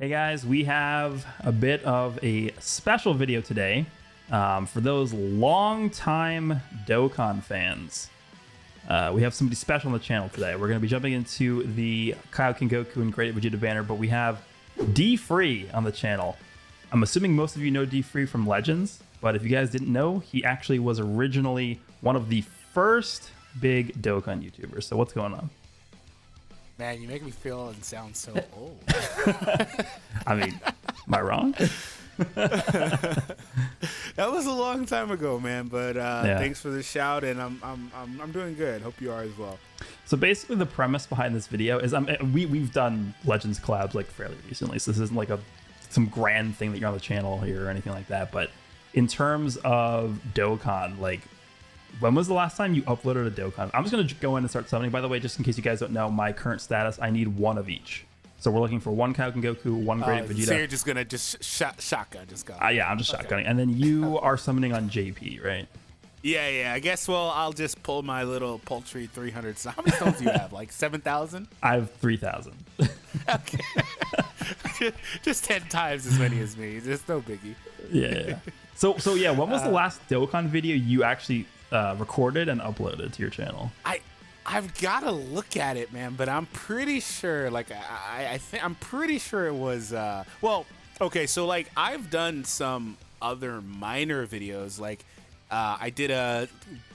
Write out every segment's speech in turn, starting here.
Hey guys, we have a bit of a special video today for those long-time Dokkan fans. We have somebody special on the channel today. We're going to be jumping into the Kaioken Goku and Great Vegeta banner, but we have DFree on the channel. I'm assuming most of you know DFree from Legends, but if you guys didn't know, he actually was originally one of the first big Dokkan YouTubers. So what's going on? Man, you make me feel and sound so old. I mean, am I wrong? That was a long time ago, man. But thanks for the shout, and I'm doing good. Hope you are as well. So basically, the premise behind this video is we've done Legends collabs like fairly recently, so this isn't like some grand thing that you're on the channel here or anything like that. But in terms of Dokkan, like, when was the last time you uploaded a Dokkan? I'm just going to go in and start summoning. By the way, just in case you guys don't know my current status, I need one of each. So we're looking for one Kaioken Goku, one Great Vegeta. So you're just going to shotgun just go. Yeah, I'm just shotgunning. And then you are summoning on JP, right? Yeah. I guess, well, I'll just pull my little paltry 300. So how many stones do you have? Like 7,000? I have 3,000. Okay. Just 10 times as many as me. It's no biggie. Yeah. So yeah, when was the last Dokkan video you actually recorded and uploaded to your channel? I've got to look at it, man, but I'm pretty sure, like, I'm pretty sure it was, well, okay, so, like, I've done some other minor videos, like, I did a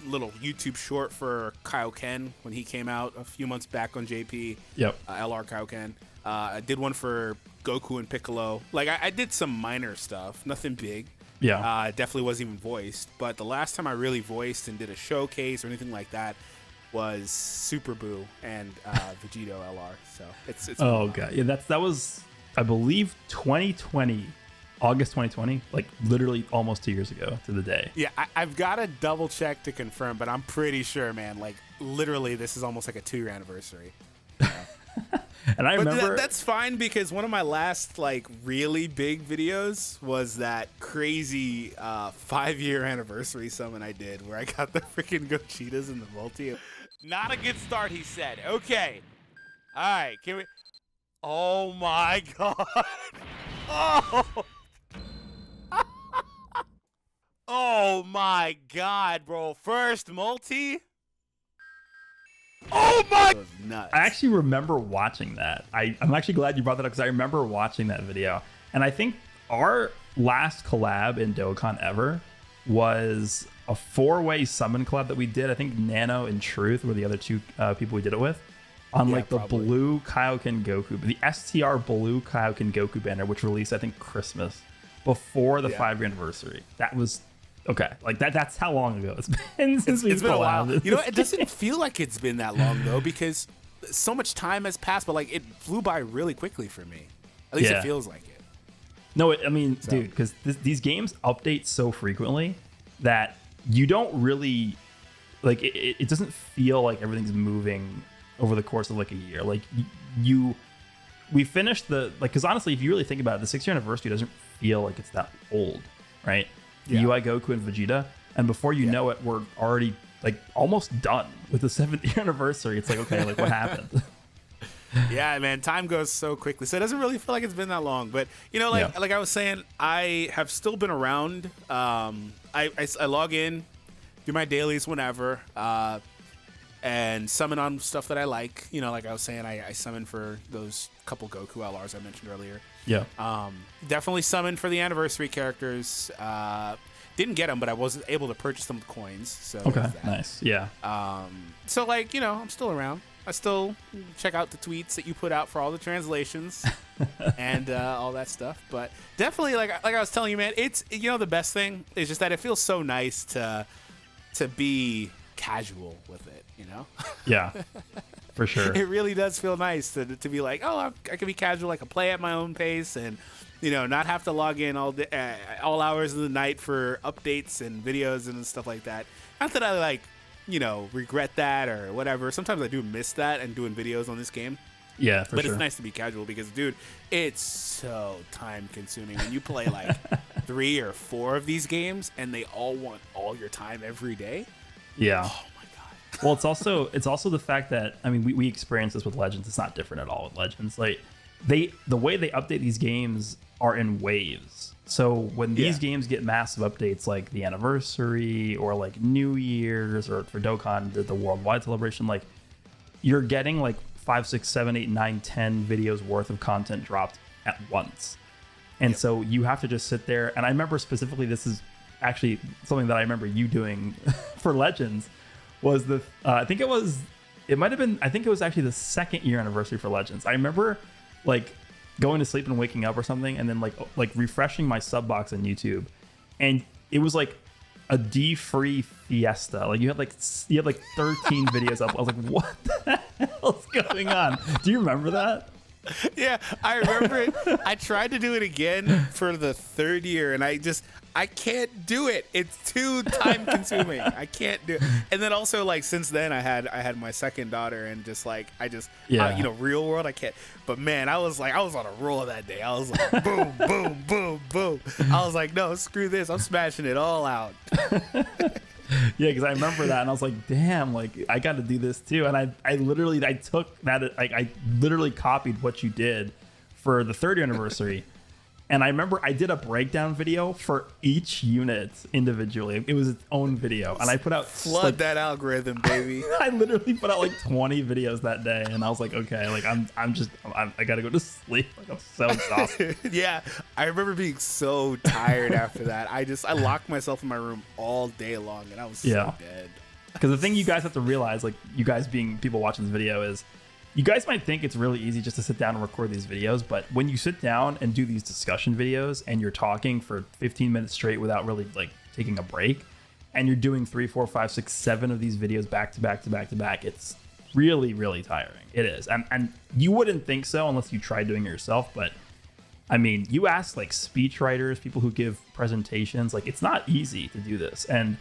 little YouTube short for Kaioken when he came out a few months back on JP. Yep. LR Kaioken. I did one for Goku and Piccolo. Like, I did some minor stuff, nothing big. Yeah. It definitely wasn't even voiced, but the last time I really voiced and did a showcase or anything like that was Super Boo and Vegito LR. So it's oh god, yeah, that was, I believe, 2020, August 2020, like literally almost 2 years ago to the day. Yeah, I've got to double check to confirm, but I'm pretty sure, man. Like literally, this is almost like a 2-year anniversary. And I remember, but that's fine because one of my last like really big videos was that crazy 5-year anniversary summon I did where I got the freaking Gochitas in the multi. Not a good start, he said. Okay, all right, can we? Oh my god! Oh, oh my god, bro! First multi. Oh my! Nuts. I actually remember watching that. I'm actually glad you brought that up because I remember watching that video. And I think our last collab in Dokkan ever was a 4-way summon collab that we did. I think Nano and Truth were the other two people we did it with on like the probably. blue Kaioken Goku, the STR blue Kaioken Goku banner, which released I think Christmas before the 5-year anniversary. That was. Okay, like that's how long ago it's been since it's been a while. collabed. You know, it doesn't feel like it's been that long though, because so much time has passed, but like it flew by really quickly for me. At least it feels like it. No, I mean, dude, because these games update so frequently that you don't really like it doesn't feel like everything's moving over the course of like a year. Like we finished the because honestly, if you really think about it, the 6-year anniversary doesn't feel like it's that old, right? The UI Goku and Vegeta, and before you know it, we're already like almost done with the 7th year anniversary. It's like, okay, like what happened? Yeah, man, time goes so quickly, so it doesn't really feel like it's been that long. But you know, like I was saying, I have still been around. I log in, do my dailies whenever, and summon on stuff that I like. You know, like I was saying, I summon for those couple Goku LRs I mentioned earlier. Yeah. Definitely summoned for the anniversary characters. Didn't get them, but I was able to purchase them with coins. So okay, nice. Yeah. So like, you know, I'm still around. I still check out the tweets that you put out for all the translations and all that stuff. But definitely, like I was telling you, man, it's, you know, the best thing is just that it feels so nice to be casual with it, you know? Yeah. For sure. It really does feel nice to be like, oh, I can be casual. I can play at my own pace and, you know, not have to log in all hours of the night for updates and videos and stuff like that. Not that I, like, you know, regret that or whatever. Sometimes I do miss that and doing videos on this game. Yeah, for but sure. It's nice to be casual because, dude, it's so time consuming when you play like 3 or 4 of these games and they all want all your time every day. Yeah. Oh my god. Well, it's also the fact that, I mean, we experience this with Legends. It's not different at all with Legends. Like, the way they update these games are in waves. So when these games get massive updates, like the anniversary or like New Year's, or for Dokkan the worldwide celebration, like you're getting like 5, 6, 7, 8, 9, 10 videos worth of content dropped at once. And so you have to just sit there. And I remember specifically, this is actually something that I remember you doing for Legends, was I think it was actually the 2nd year anniversary for Legends. I remember like going to sleep and waking up or something, and then like refreshing my sub box on YouTube, and it was like a DFree fiesta. Like you had like 13 videos up. I was like, what the hell is going on? Do you remember that? Yeah, I remember it. I tried to do it again for the 3rd year, and I can't do it. It's too time consuming. I can't do it. And then also, like, since then I had my 2nd daughter, and real world, I can't. But man, I was on a roll that day. I was like, boom, boom, boom, boom. I was like, no, screw this. I'm smashing it all out. Yeah, because I remember that, and I was like, damn, like I got to do this too. And I literally took that, like I literally copied what you did for the 3rd year anniversary. And I remember I did a breakdown video for each unit individually. It was its own video, and I put out flood that algorithm, baby. I literally put out like 20 videos that day, and I was like, okay, like I gotta go to sleep. Like I'm so exhausted. Yeah, I remember being so tired after that. I locked myself in my room all day long, and I was so dead. Because the thing you guys have to realize, like you guys being people watching this video, is you guys might think it's really easy just to sit down and record these videos, but when you sit down and do these discussion videos and you're talking for 15 minutes straight without really like taking a break, and you're doing 3, 4, 5, 6, 7 of these videos back to back to back to back, it's really, really tiring. It is. And you wouldn't think so unless you tried doing it yourself. But I mean, you ask like speech writers, people who give presentations, like it's not easy to do this. And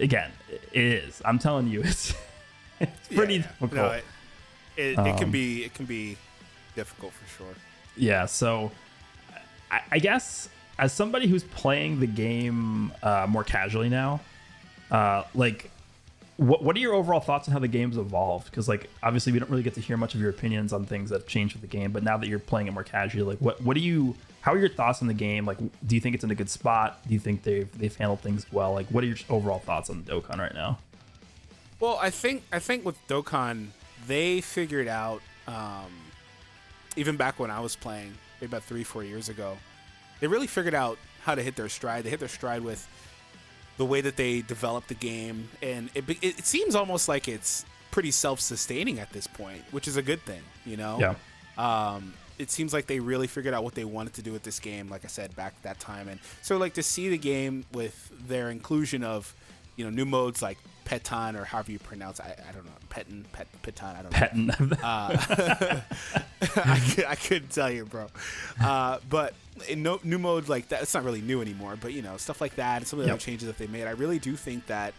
again, it is. I'm telling you, it's pretty difficult. No, it can be difficult for sure. Yeah, so I guess as somebody who's playing the game more casually now, like what are your overall thoughts on how the game's evolved? Because like obviously we don't really get to hear much of your opinions on things that have changed with the game, but now that you're playing it more casually, like how are your thoughts on the game? Like, do you think it's in a good spot? Do you think they've handled things well? Like, what are your overall thoughts on Dokkan right now? Well, I think with Dokkan, they figured out, even back when I was playing, maybe about 3-4 years ago, they really figured out how to hit their stride. They hit their stride with the way that they developed the game, and it seems almost like it's pretty self-sustaining at this point, which is a good thing, you know? Yeah. It seems like they really figured out what they wanted to do with this game, like I said, back at that time. And so, like, to see the game with their inclusion of, you know, new modes like Petan, or however you pronounce it. I don't know. Petan, I don't know. Petan. I couldn't tell you, bro. But in new modes like that, it's not really new anymore, but, you know, stuff like that, and some of the other changes that they made, I really do think that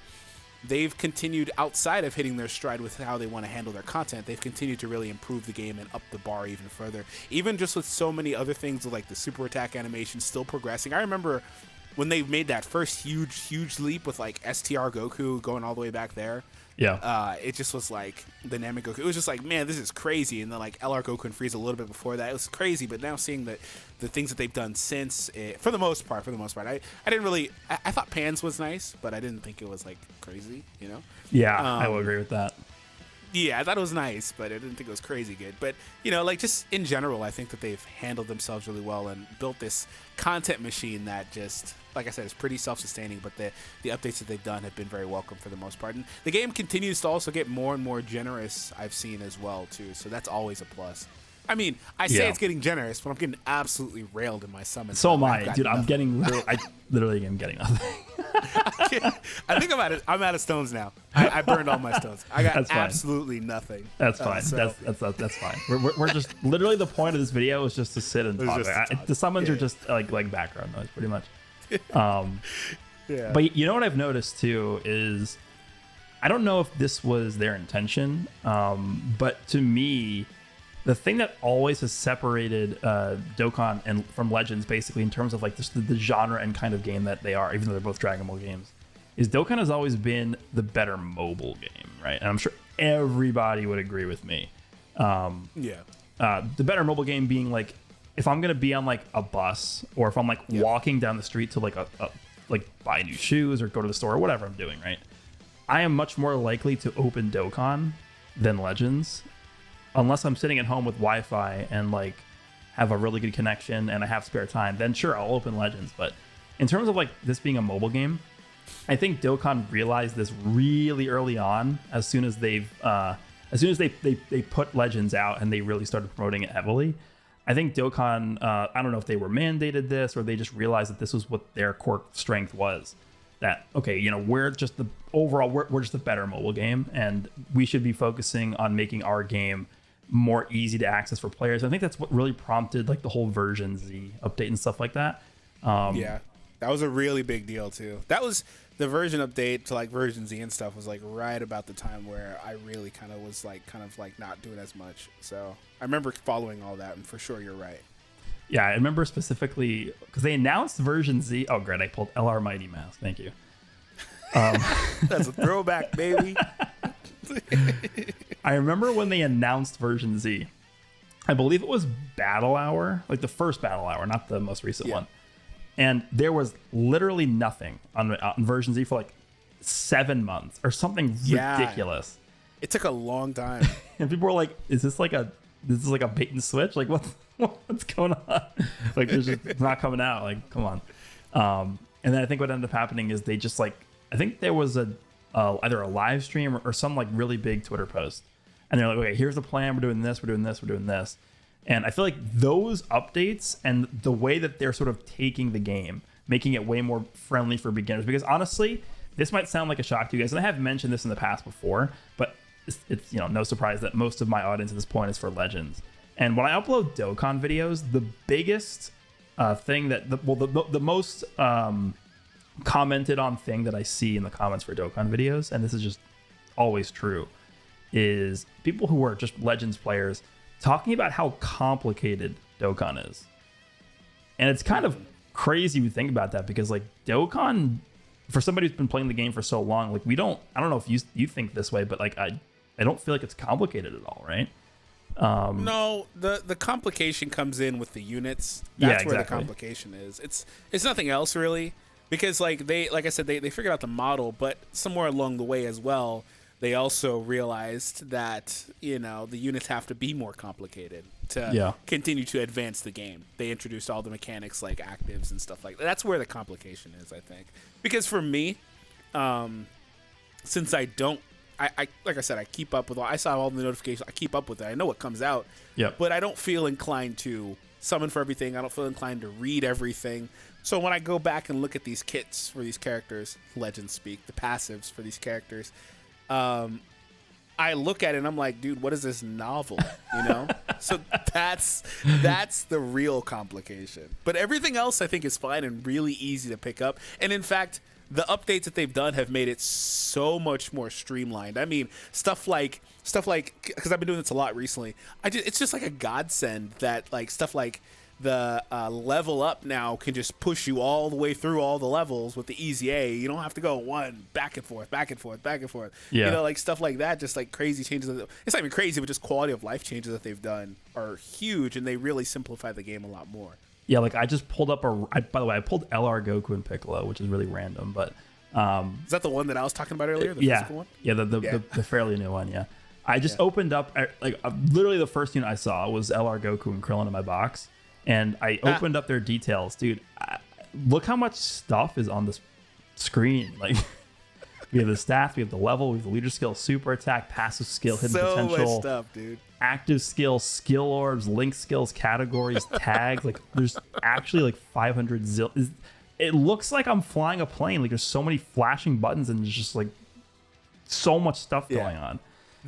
they've continued, outside of hitting their stride with how they want to handle their content, they've continued to really improve the game and up the bar even further. Even just with so many other things, like the super attack animation still progressing. I remember when they made that first huge leap with like STR Goku going all the way back there. Yeah. It just was like dynamic Goku. It was just like, man, this is crazy. And then like LR Goku and Frieza a little bit before that, it was crazy. But now seeing the things that they've done since, for the most part, I didn't really. I thought Pans was nice, but I didn't think it was like crazy. You know. Yeah, I will agree with that. Yeah, I thought it was nice, but I didn't think it was crazy good. But, you know, like, just in general, I think that they've handled themselves really well and built this content machine that just, like I said, is pretty self-sustaining. But the updates that they've done have been very welcome for the most part. And the game continues to also get more and more generous, I've seen as well, too. So that's always a plus. I mean, I say it's getting generous, but I'm getting absolutely railed in my summon. So am I, dude. I literally am getting nothing. I think I'm out of stones now. I burned all my stones. I got absolutely nothing. That's fine. That's fine. We're just literally, the point of this video is just to sit and talk. The summons are just like background noise, pretty much. Yeah. But you know what I've noticed too is, I don't know if this was their intention, but to me, the thing that always has separated Dokkan and from Legends, basically, in terms of like the genre and kind of game that they are, even though they're both Dragon Ball games, is Dokkan has always been the better mobile game, right? And I'm sure everybody would agree with me. Yeah. The better mobile game being like, if I'm gonna be on like a bus, or if I'm like walking down the street to like like buy new shoes or go to the store or whatever I'm doing, right? I am much more likely to open Dokkan than Legends, unless I'm sitting at home with Wi-Fi and like have a really good connection and I have spare time. Then sure, I'll open Legends. But in terms of like this being a mobile game, I think Dokkan realized this really early on. As soon as they put Legends out and they really started promoting it heavily. I think Dokkan, I don't know if they were mandated this or they just realized that this was what their core strength was. That, okay, you know, we're just we're just a better mobile game, and we should be focusing on making our game more easy to access for players. I think that's what really prompted like the whole version Z update and stuff like that. Yeah, that was a really big deal too. That was the version update to like version Z and stuff was like right about the time where I really kind of like not doing as much. So I remember following all that, and for sure you're right. Yeah, I remember specifically because they announced version Z. Oh, great. I pulled LR Mighty Mouse. Thank you. That's a throwback, baby. I remember when they announced version Z. I believe it was Battle Hour, like the first Battle Hour, not the most recent one. And there was literally nothing on version Z for like 7 months or something ridiculous. It took a long time. And people were like, is this like a bait and switch? Like, what's going on? Like, there's just, it's not coming out. Like, come on. And then I think what ended up happening is they just like, I think there was either a live stream or some like really big Twitter post. And they're like, okay, here's the plan. We're doing this. We're doing this. We're doing this. And I feel like those updates and the way that they're sort of taking the game, making it way more friendly for beginners. Because honestly, this might sound like a shock to you guys. And I have mentioned this in the past before, but it's you know, no surprise that most of my audience at this point is for Legends. And when I upload Dokkan videos, the biggest thing that the most commented on thing that I see in the comments for Dokkan videos, and this is just always true, is people who are just Legends players talking about how complicated Dokkan is. And it's kind of crazy to think about that, because like Dokkan, for somebody who's been playing the game for so long, like I don't know if you think this way, but like I don't feel like it's complicated at all, right? No, the complication comes in with the units. That's where the complication is. It's nothing else really, because like I said, they figured out the model, but somewhere along the way as well, they also realized that, you know, the units have to be more complicated to continue to advance the game. They introduced all the mechanics like actives and stuff like that. That's where the complication is, I think. Because for me, since I don't, I like I said, I keep up with I saw all the notifications. I keep up with it. I know what comes out. But I don't feel inclined to summon for everything. I don't feel inclined to read everything. So when I go back and look at these kits for these characters, Legends speak, the passives for these characters, I look at it and I'm like, dude, what is this novel? You know? So that's the real complication. But everything else I think is fine and really easy to pick up. And in fact, the updates that they've done have made it so much more streamlined. I mean, stuff like because I've been doing this a lot recently. It's just like a godsend that like stuff like the level up now can just push you all the way through all the levels with the easy A. You don't have to go one back and forth. You know, like stuff like that. Just like crazy changes. It's not even crazy, but just quality of life changes that they've done are huge, and they really simplify the game a lot more. Yeah, like I just pulled up by the way, I pulled LR Goku and Piccolo, which is really random, but is that the one that I was talking about earlier? The physical one? Yeah, the fairly new one. Yeah, I just opened up literally the first unit I saw was LR Goku and Krillin in my box, and I opened up their details, dude. Look how much stuff is on this screen. Like we have the stats, we have the level, we have the leader skill, super attack, passive skill, hidden potential, so much stuff, dude. Active skills, skill orbs, link skills, categories, tags. Like there's actually like 500 it looks like I'm flying a plane. Like there's so many flashing buttons and there's just like so much stuff going on.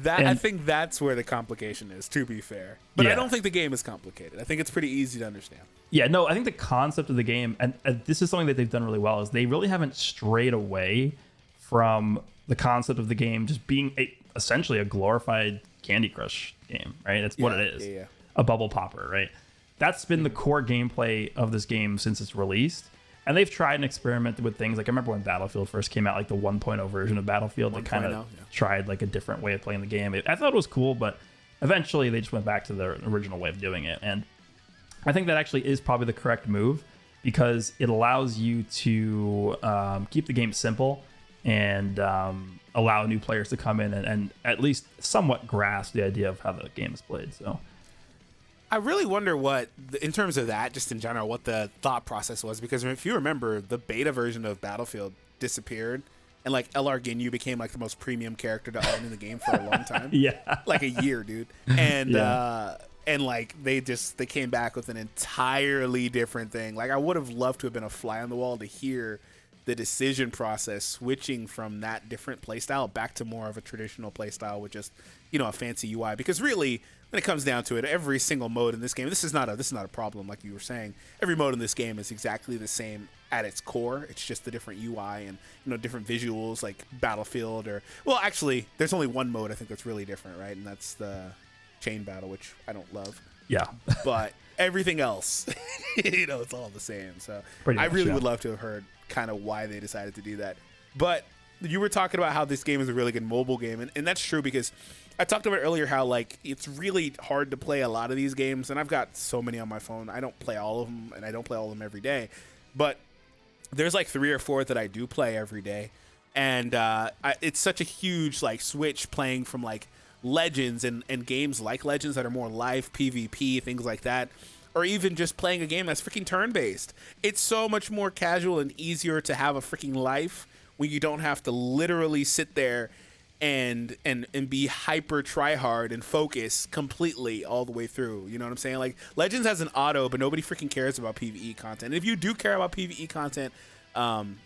I think that's where the complication is, to be fair. But I don't think the game is complicated. I think it's pretty easy to understand. Yeah, no, I think the concept of the game, and this is something that they've done really well, is they really haven't strayed away from the concept of the game just being essentially a glorified Candy Crush game, right? That's what it is. Yeah. A bubble popper, right? That's been the core gameplay of this game since it's released. And they've tried and experimented with things. Like I remember when Battlefield first came out, like the 1.0 version of Battlefield, they kind of tried like a different way of playing the game. I thought it was cool, but eventually they just went back to their original way of doing it. And I think that actually is probably the correct move, because it allows you to keep the game simple and allow new players to come in and at least somewhat grasp the idea of how the game is played. So I really wonder what, in terms of that, just in general, what the thought process was. Because if you remember, the beta version of Battlefield disappeared, and like LR Ginyu became like the most premium character to own in the game for a long time. Yeah, like a year, dude. And and like they came back with an entirely different thing. Like I would have loved to have been a fly on the wall to hear the decision process switching from that different playstyle back to more of a traditional playstyle with just, you know, a fancy UI. Because really, when it comes down to it, every single mode in this game, this is not a problem, like you were saying. Every mode in this game is exactly the same at its core. It's just the different UI and, you know, different visuals, like Battlefield or, well, actually, there's only one mode I think that's really different, right? And that's the chain battle, which I don't love. Yeah. But everything else, you know, it's all the same. So I really would love to have heard kind of why they decided to do that. But you were talking about how this game is a really good mobile game, and that's true, because I talked about earlier how like it's really hard to play a lot of these games, and I've got so many on my phone. I don't play all of them, and I don't play all of them every day, but there's like 3 or 4 that I do play every day, and it's such a huge like switch playing from like Legends and games like Legends that are more live PvP, things like that, or even just playing a game that's freaking turn-based. It's so much more casual and easier to have a freaking life when you don't have to literally sit there and be hyper try-hard and focus completely all the way through. You know what I'm saying? Like, Legends has an auto, but nobody freaking cares about PvE content. And if you do care about PvE content,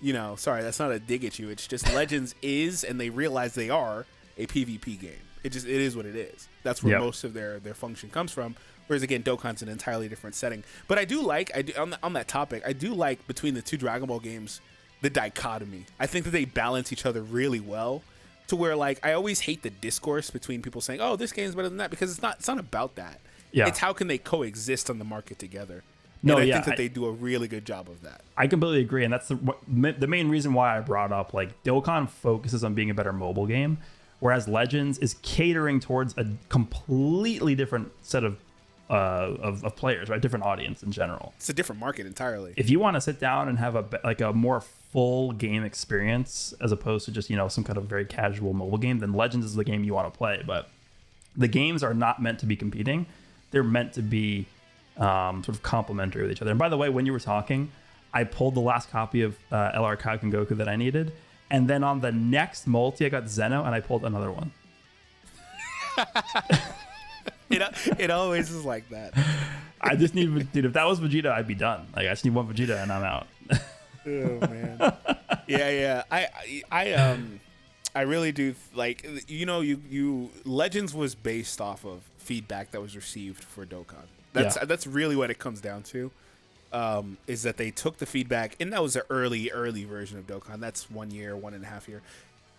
you know, sorry, that's not a dig at you. It's just Legends is, and they realize they are, a PvP game. It is what it is. That's where most of their function comes from. Whereas again, Dokkan's an entirely different setting. But I do like, on that topic, I do like between the 2 Dragon Ball games, the dichotomy. I think that they balance each other really well, to where like I always hate the discourse between people saying, "Oh, this game's better than that," because it's not about that. Yeah. It's how can they coexist on the market together. No, and I think that they do a really good job of that. I completely agree, and that's the main reason why I brought up like Dokkan focuses on being a better mobile game, whereas Legends is catering towards a completely different set of players, right? Different audience in general. It's a different market entirely. If you want to sit down and have a more full game experience as opposed to just, you know, some kind of very casual mobile game, then Legends is the game you want to play. But the games are not meant to be competing. They're meant to be sort of complementary with each other. And by the way, when you were talking, I pulled the last copy of LR Kaioken Goku that I needed. And then on the next multi, I got Zeno, and I pulled another one. It always is like that. I just need, dude, if that was Vegeta, I'd be done. Like, I just need one Vegeta, and I'm out. Oh, man. Yeah. I really do, like, you know, you Legends was based off of feedback that was received for Dokkan. That's really what it comes down to. Is that they took the feedback, and that was the early version of Dokkan. That's 1 year, 1.5 year.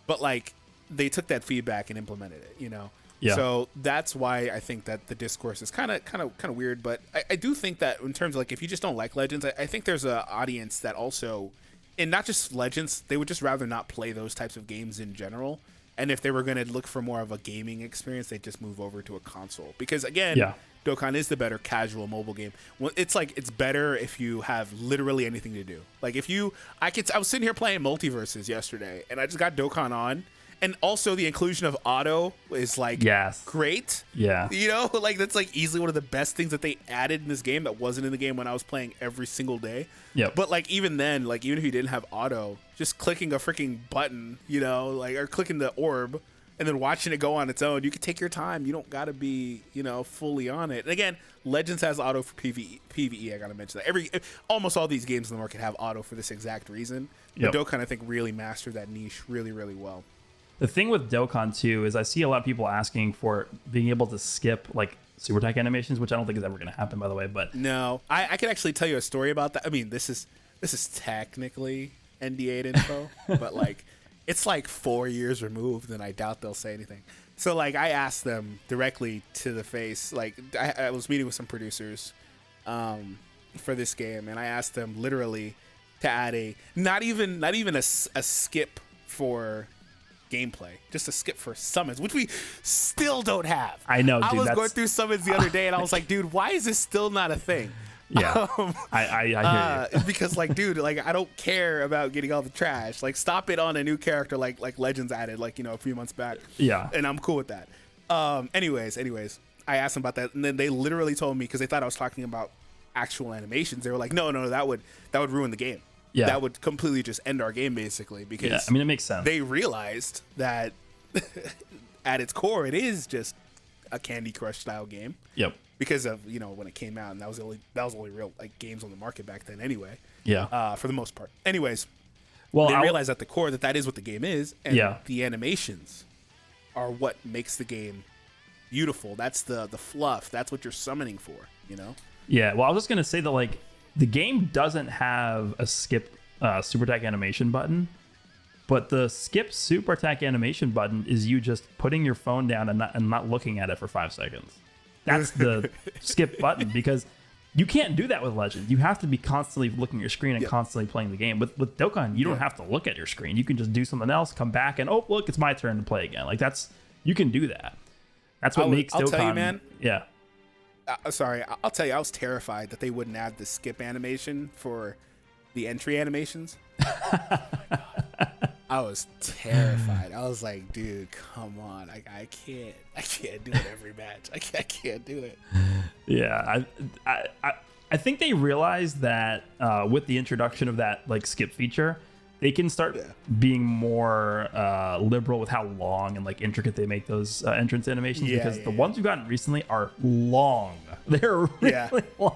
But like, they took that feedback and implemented it, you know? Yeah. So that's why I think that the discourse is kind of weird. But I do think that in terms of like, if you just don't like Legends, I think there's an audience that also, and not just Legends, they would just rather not play those types of games in general. And if they were going to look for more of a gaming experience, they'd just move over to a console. Because again, Dokkan is the better casual mobile game. Well, it's like, it's better if you have literally anything to do. Like I was sitting here playing Multiverses yesterday, and I just got Dokkan on. And also the inclusion of auto is like great. Yeah. You know, like that's like easily one of the best things that they added in this game that wasn't in the game when I was playing every single day. Yeah. But like even then, like even if you didn't have auto, just clicking a freaking button, you know, like or clicking the orb and then watching it go on its own, you can take your time. You don't gotta be, you know, fully on it. And again, Legends has auto for PvE. I gotta mention that. Almost all these games in the market have auto for this exact reason. But Dokkan, I think, really mastered that niche really, really well. The thing with Dokkan too is I see a lot of people asking for being able to skip like super attack animations, which I don't think is ever going to happen, by the way. But no, I can actually tell you a story about that. I mean, this is technically NDA info, but like it's like 4 years removed, and I doubt they'll say anything. So like I asked them directly to the face. Like I was meeting with some producers for this game, and I asked them literally to add not even a skip for gameplay, just a skip for summons, which we still don't have. I know, dude. I was going through summons the other day, and I was like, dude, why is this still not a thing? Yeah, I hear you. Because like, dude, like I don't care about getting all the trash. Like, stop it on a new character like Legends added, like, you know, a few months back. Yeah, and I'm cool with that. Anyways, I asked them about that, and then they literally told me, because they thought I was talking about actual animations. They were like, no, that would ruin the game. Yeah, that would completely just end our game, basically. Because I mean, it makes sense. They realized that at its core, it is just a Candy Crush style game. Yep. Because of, you know, when it came out, and that was the only real like games on the market back then, anyway. Yeah. For the most part. Anyways, well, they realized at the core that is what the game is, and yeah, the animations are what makes the game beautiful. That's the fluff. That's what you're summoning for, you know? Yeah. Well, I was just gonna say that, like, the game doesn't have a skip super attack animation button, but the skip super attack animation button is you just putting your phone down and not looking at it for 5 seconds. That's the skip button, because you can't do that with Legends. You have to be constantly looking at your screen and constantly playing the game. With Dokkan, you don't have to look at your screen. You can just do something else, come back, and, oh, look, it's my turn to play again. Like, you can do that. That's what makes Dokkan. I'll tell you, man. Yeah. Sorry, I'll tell you, I was terrified that they wouldn't add the skip animation for the entry animations. I was terrified. I was like, dude, come on. I can't do it every match. I can't do it. Yeah, I think they realized that with the introduction of that, like, skip feature, they can start being more liberal with how long and, like, intricate they make those entrance animations, because the ones we've gotten recently are long. They're really long.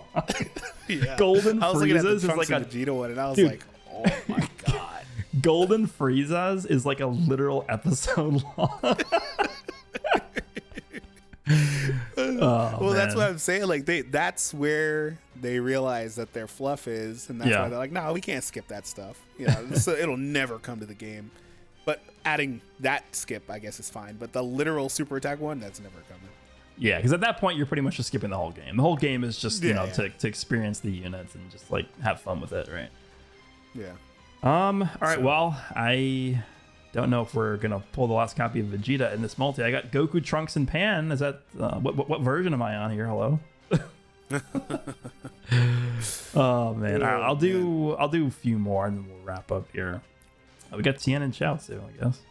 Golden Friezas is like a Vegeta one, and I was like, oh my god. Golden Friezas is like a literal episode long. Well, that's what I'm saying. Like, that's where they realize that their fluff is, and that's why they're like, no, we can't skip that stuff. You know, so it'll never come to the game. But adding that skip, I guess, is fine. But the literal super attack one, that's never coming. Yeah, because at that point, you're pretty much just skipping the whole game. The whole game is just, you know, to experience the units and just, like, have fun with it, right? Yeah. All right, well, I don't know if we're gonna pull the last copy of Vegeta in this multi. I got Goku, Trunks, and Pan. Is that what version am I on here? Hello. Oh man, all right, I'll do a few more and then we'll wrap up here. We got Tien and Chaozu, I guess.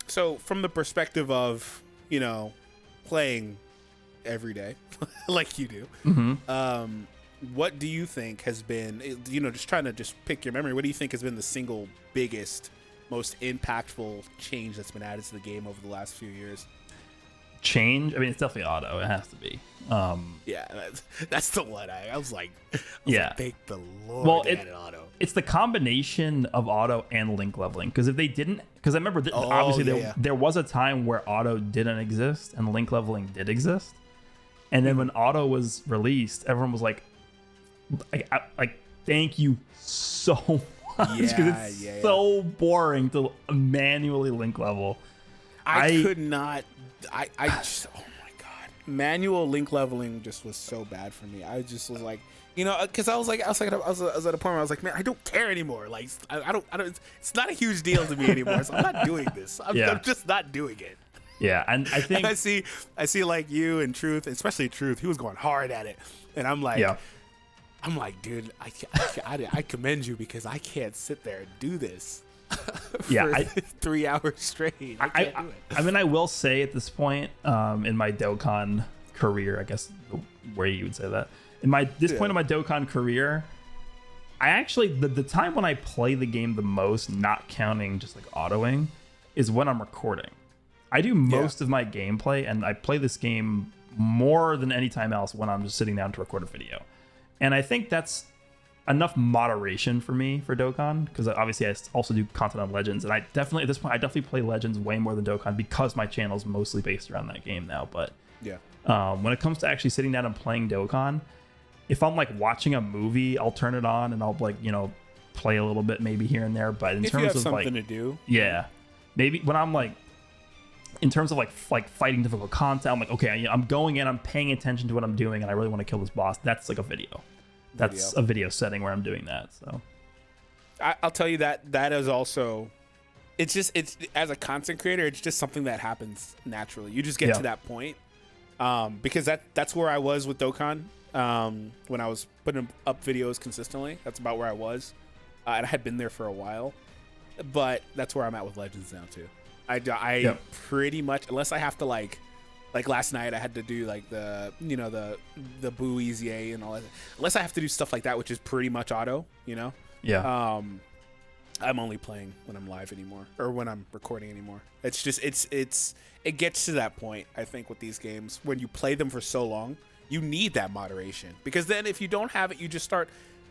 So from the perspective of, you know, playing every day like you do, what do you think has been, you know, just trying to pick your memory, what do you think has been the single biggest, most impactful change that's been added to the game over the last few years? Change? I mean, it's definitely auto. It has to be. Yeah, that's the one. I was like, thank the Lord. Well, they added auto. It's the combination of auto and link leveling. Because if they didn't, because I remember obviously there was a time where auto didn't exist and link leveling did exist. And then when auto was released, everyone was like, thank you so much, because it's so boring to manually link level. I could not. I just, oh my god, manual link leveling just was so bad for me. I just was like, you know, because I was at a point where I was like, man, I don't care anymore. Like, I don't. It's not a huge deal to me anymore. So I'm not doing this. I'm just not doing it. Yeah, and I think I see like you and Truth, especially Truth. He was going hard at it, and I'm like. I'm like, dude, I commend you, because I can't sit there and do this for 3 hours straight. I can't do it. I mean, I will say at this point in my Dokkan career, I guess where you would say that, this point in my Dokkan career, I actually, the time when I play the game the most, not counting just like autoing, is when I'm recording. I do most of my gameplay, and I play this game more than any time else when I'm just sitting down to record a video. And I think that's enough moderation for me for Dokkan, because obviously I also do content on Legends, and at this point I definitely play Legends way more than Dokkan, because my channel is mostly based around that game now. But when it comes to actually sitting down and playing Dokkan, if I'm like watching a movie, I'll turn it on and I'll, like, you know, play a little bit maybe here and there. But in terms you have of something like to do, maybe when I'm like, in terms of like fighting difficult content, I'm like, okay, I'm going in, I'm paying attention to what I'm doing, and I really want to kill this boss. That's like a video. That's a video setting where I'm doing that. So I'll tell you that is also it's as a content creator, it's just something that happens naturally. You just get to that point, because that's where I was with Dokkan when I was putting up videos consistently. That's about where I was, and I had been there for a while, but that's where I'm at with Legends now too. I pretty much, unless I have to like last night I had to do like the Boo Easy A and all that. Unless I have to do stuff like that, which is pretty much auto, I'm only playing when I'm live anymore, or when I'm recording anymore. It's just it gets to that point, I think, with these games when you play them for so long, you need that moderation, because then if you don't have it, you just start,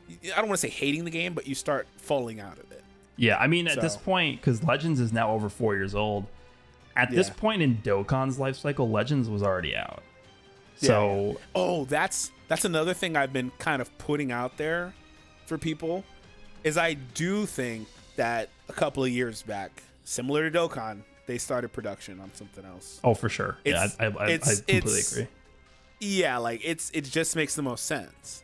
I don't want to say hating the game, but you start falling out of it. Yeah, I mean, at this point, because Legends is now over 4 years old, at this point in Dokkan's life cycle, Legends was already out. So, that's another thing I've been kind of putting out there for people, is I do think that a couple of years back, similar to Dokkan, they started production on something else. Oh, for sure. I completely agree. Yeah, like it just makes the most sense,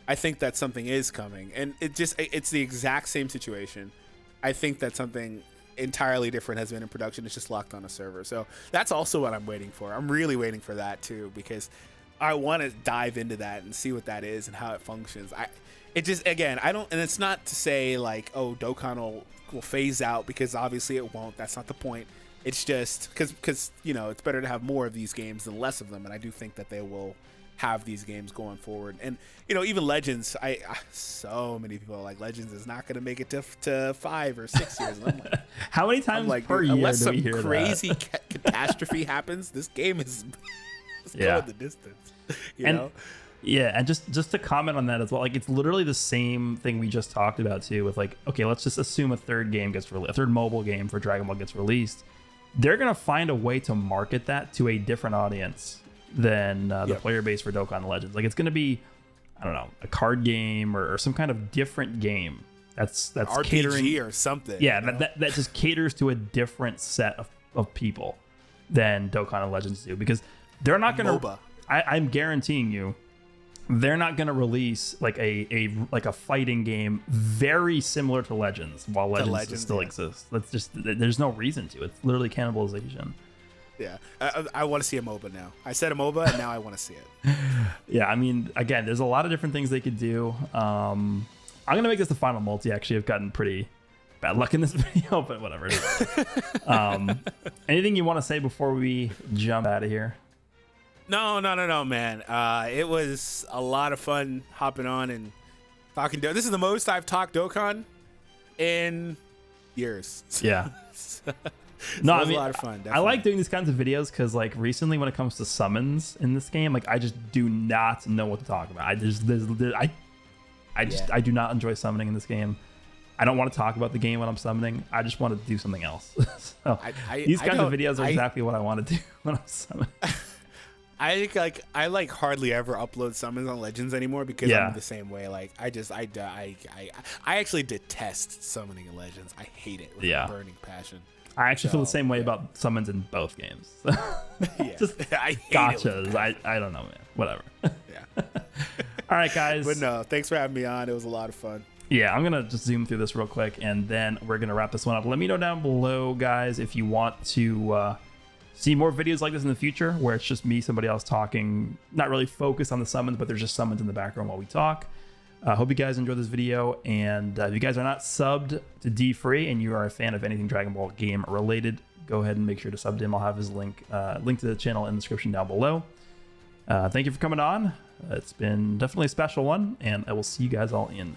I think that something is coming, and it's the exact same situation. I think that something entirely different has been in production. It's just locked on a server. So that's also what I'm waiting for. I'm really waiting for that too, because I want to dive into that and see what that is and how it functions. And it's not to say like, oh, Dokkan will phase out, because obviously it won't. That's not the point. It's just because it's better to have more of these games than less of them, and I do think that they will have these games going forward. And even Legends, so many people are like, Legends is not going to make it to 5 or 6 years. And I'm like, how many times per year unless do we some hear crazy catastrophe happens, this game is going the distance. And just to comment on that as well, like, it's literally the same thing we just talked about too, with like, okay, let's just assume a third mobile game for Dragon Ball gets released. They're gonna find a way to market that to a different audience than the player base for Dokkan Legends. Like, it's gonna be, I don't know, a card game or some kind of different game that's RPG catering or something. Yeah, that just caters to a different set of people than Dokkan and Legends do, because they're not gonna. MOBA. I'm guaranteeing you, they're not going to release like a fighting game very similar to Legends while Legends still exists. There's no reason to. It's literally cannibalization. Yeah, I want to see a MOBA now. I said a MOBA, and now I want to see it. Yeah, I mean, again, there's a lot of different things they could do. I'm going to make this the final multi. Actually, I've gotten pretty bad luck in this video, but whatever. Anything you want to say before we jump out of here? No, man. It was a lot of fun hopping on and talking. This is the most I've talked Dokkan in years. Yeah. No, I mean, a lot of fun. Definitely. I like doing these kinds of videos because, like, recently when it comes to summons in this game, like, I just do not know what to talk about. I do not enjoy summoning in this game. I don't want to talk about the game when I'm summoning. I just want to do something else. So these kinds of videos are exactly what I want to do when I'm summoning. I hardly ever upload summons on Legends anymore, because I'm the same way. Like, I actually detest summoning in Legends. I hate it with a burning passion. I actually feel the same way about summons in both games. Just I hate gotchas. I don't know, man. Whatever. Yeah. All right, guys. But no, thanks for having me on. It was a lot of fun. Yeah, I'm going to just zoom through this real quick, and then we're going to wrap this one up. Let me know down below, guys, if you want to see more videos like this in the future, where it's just me, somebody else talking, not really focused on the summons, but there's just summons in the background while we talk. Hope you guys enjoyed this video, and if you guys are not subbed to DFree and you are a fan of anything Dragon Ball game related, go ahead and make sure to sub to him. I'll have his link to the channel in the description down below. Thank you for coming on. It's been definitely a special one, and I will see you guys all in